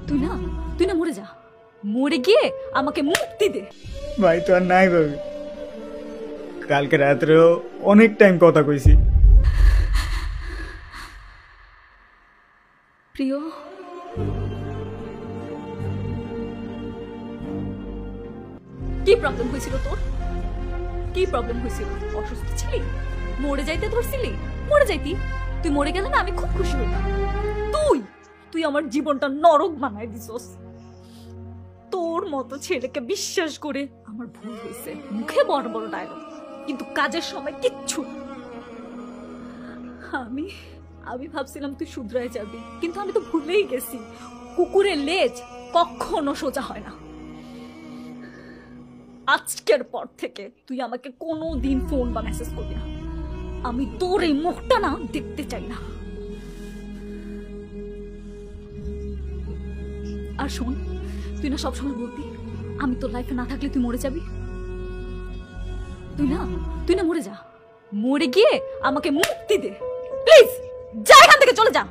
তুই না মরে যা, মরে গিয়ে আমাকে মুক্তি দে। ভাই তো আর নাই ভাবি, কালকে রাত্রেও অনেক টাইম কথা কইছি। প্রিয়, কি প্রবলেম হয়েছিল তোর? কি প্রবলেম হয়েছিল? অসুস্থ ছিলি? মরে যাইতে ধরছিলি? মরে যাইতি, তুই মরে গেলে না আমি খুব খুশি হইতাম। তুই আমার জীবনটা নরক বানাই দিছস। তোর মতো ছেলেকে বিশ্বাস করে আমার ভুল হয়েছে। মুখে বড় বড় ডায়লগ, কিন্তু কাজের সময় কিচ্ছু। আমি ভাবছিলাম তুই শুধরায় যাবি, কিন্তু আমি তো ভুলেই গেছি কুকুরের লেজ কখনো সোজা হয় না। আজকের পর থেকে তুই আমাকে কোনোদিন ফোন বা মেসেজ করবি না। আমি তোর এই মুখটা না দেখতে চাই না। আর শোন, তুই না সবসময় বলতি আমি তোর লাইফে না থাকলে তুই মরে যাবি। তুই না মরে যা, মরে গিয়ে আমাকে মুক্তি দে প্লিজ। যা, এখান থেকে চলে যা।